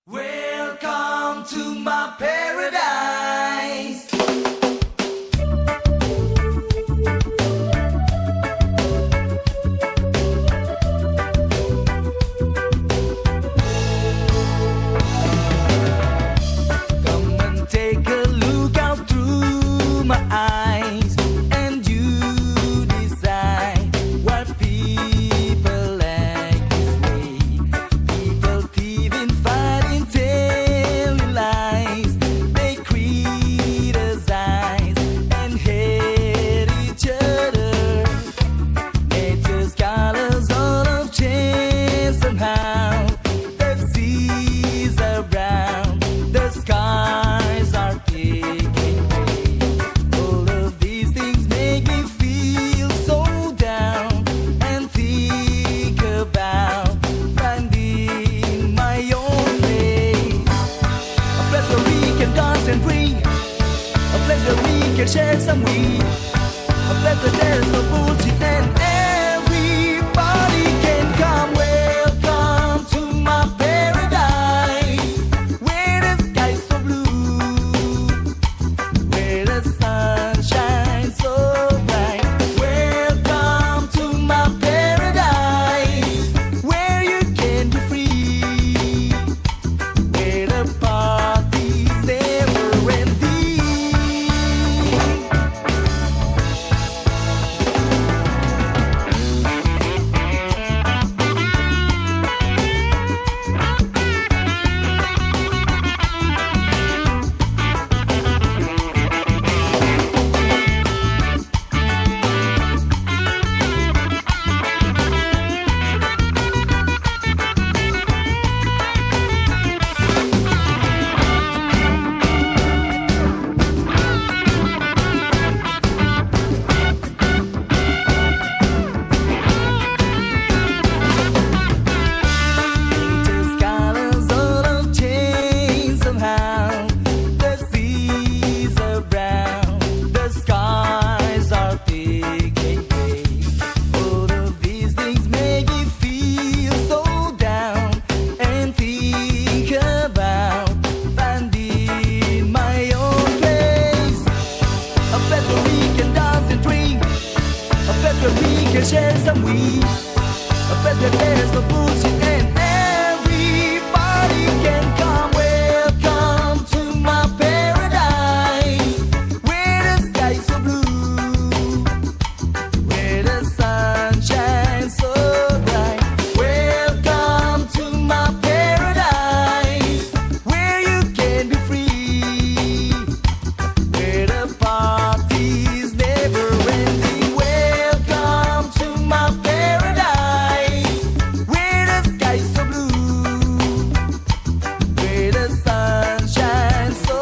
Welcome to my paradise. Come and take a look out through my eyes, and you decide what people like this way. People thieving, fighting, telling lies. They criticize and hate each other. Nature's colors all have changed somehow. The seas are brown, the skies are pink and gray. All of these things make me feel so down and think about finding my own place. A place where we can dance and breathe, a place where we can share some weed, a place where there's no bullshit and everybody can come. Welcome to my paradise, where the sky's so blue, where the sun shines so bright. Welcome to my paradise, where you can be free, where the party's never ending. Nature's colors all have changed somehow. The seas are brown, the skies are thick and gray. All of these things make me feel so down and think about finding my own place. A place where we can dance and drink, a place where we can share some weed, a place where there's no bullshit and everybody can come. Welcome to my paradise, where the sky's so blue, where the sun shines so bright. Welcome to my paradise, where you can be free, where the party's never ending. Welcome to my paradise, where the sky's so blue, where the sun shines so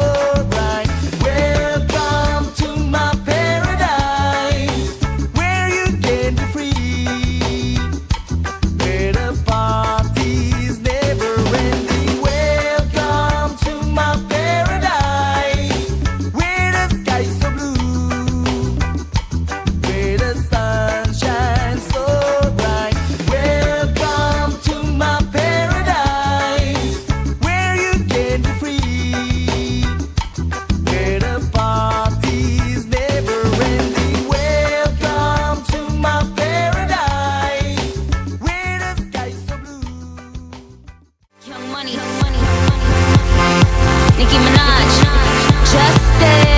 bright. Welcome to my paradise, where you can be free, where the party's never ending. Welcome to my paradise, where the sky's so blue, where the sun shines so bright. Welcome to my paradise, where you can be free, where the party's never ending. Welcome to my paradise, where the sky's so blue. Young Money, Nicki Minaj, Justin.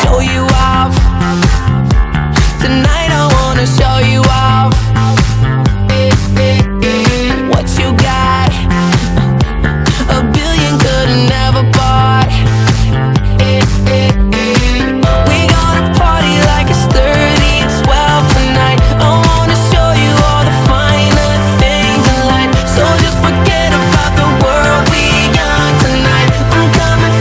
Show you off tonight. I wanna show you off what you got. A billion could've never bought. We gonna party like it's 30 and 12 tonight. I wanna show you all the finer things in life. So just forget about the world, we young tonight. I'm coming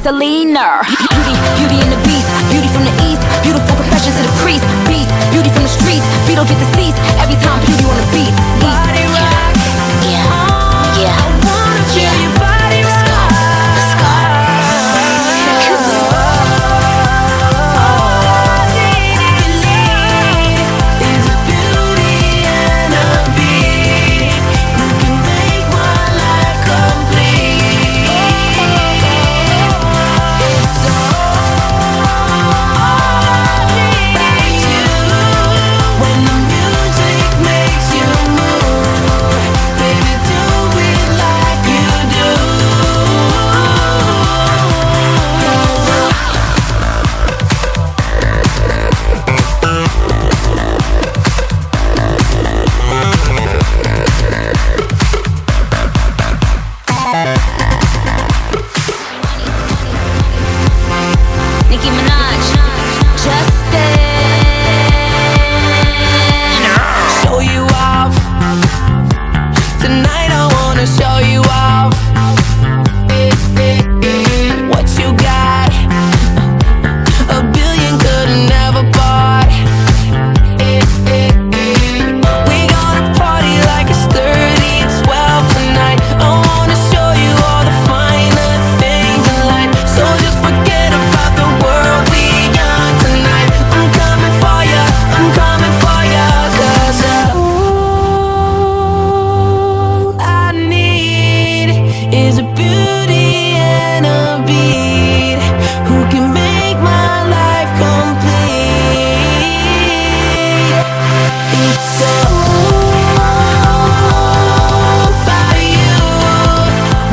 Selena. Beauty and the Beast, beauty from the East, beautiful confessions to the priest. Beast, beauty from the streets, beat don't get deceased every time beauty on the beat. Body rock. Yeah. I wanna feel your body rock. Let's go. Is a beauty and a beat who can make my life complete. It's all about you. When the music makes you move, baby, do it like you do. Nicki Minaj, Justin. Show you off. Tonight I wanna show you off. What you got? A billion could've never bought. We gonna party like it's 30-12 tonight. I wanna show you all the finer things in life. So just forget about the world we got tonight. I'm coming for ya, I'm coming for ya, 'cause all I need is a beauty and a beat who can make my life complete. It's all about you.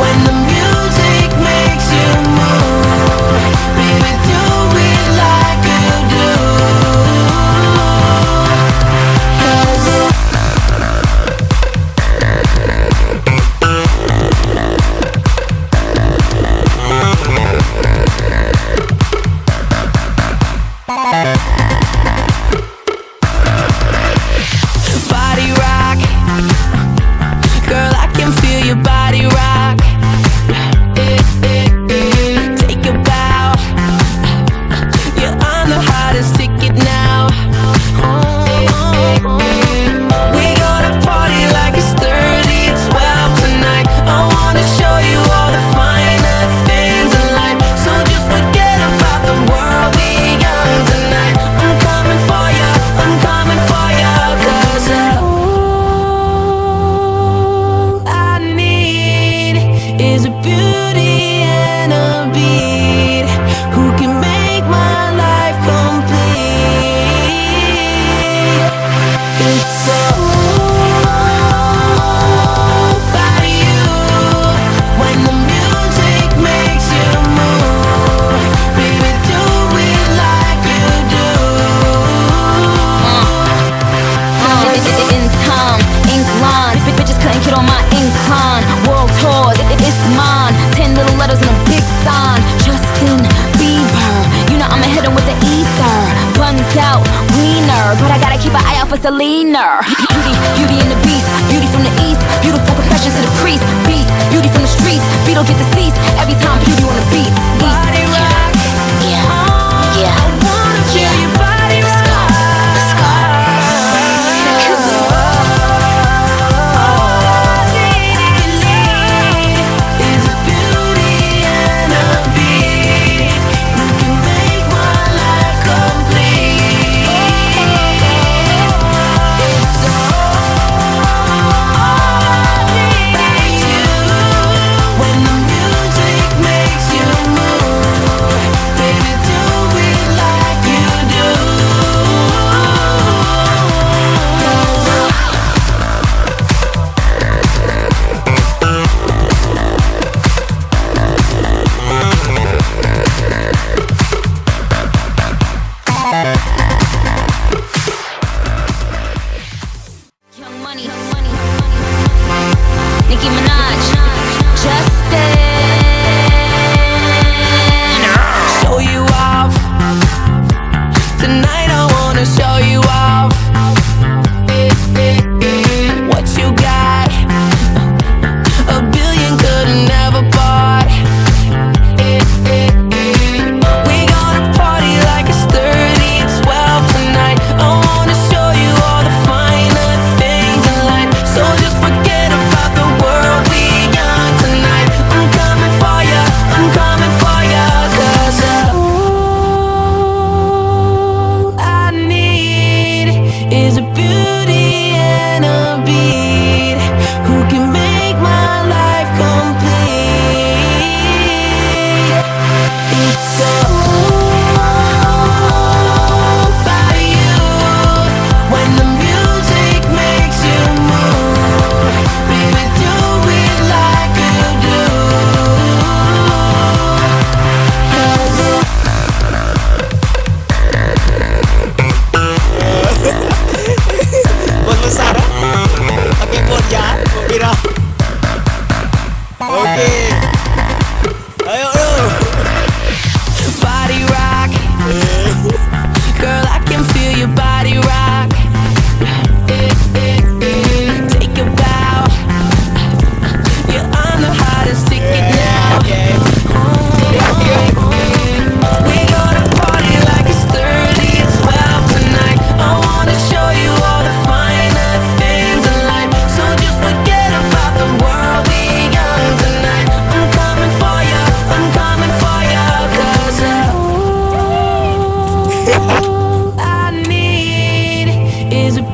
When the music makes you move, baby, do it like you do. 'Cause body rock, girl, I can feel your body rock. Take a bow, you're on the hottest ticket now. We gonna party like it's 30-12 tonight. I wanna show you all the finer things in life. So just forget about the world we got tonight. I'm coming for ya, I'm coming for ya, 'cause all I need is a beauty and a beat who can make my life complete. It's all about you. When the music makes you move, baby, do it like you do. In time, ink lines, bitches couldn't get on my incline. World tours, it's mine. 10 little letters and a big sign. Justin Bieber, you know I'ma hit him with the ether. Buns out, wiener, but I gotta keep an eye out for Selena. Beauty and the Beast, beauty from the East, beautiful confessions to the priest. Beast, beauty from the streets, beat don't get deceased every time beauty on the beat. Body rock. Yeah. I wanna feel your body rock. Is a beauty and a beat who can make my life complete. It's all about you. When the music makes you move.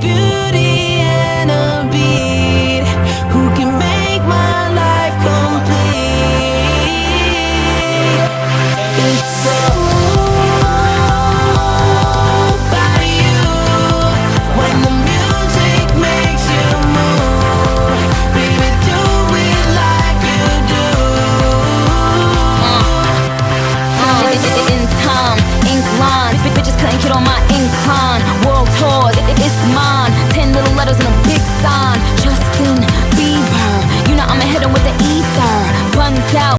beauty and a beat. Who can make my life complete? It's all about you. When the music makes you move, baby, do it like you do. In time, ink line. Bitches couldn't get on my incline. World tours, it's mine. 10 little letters and a big sign.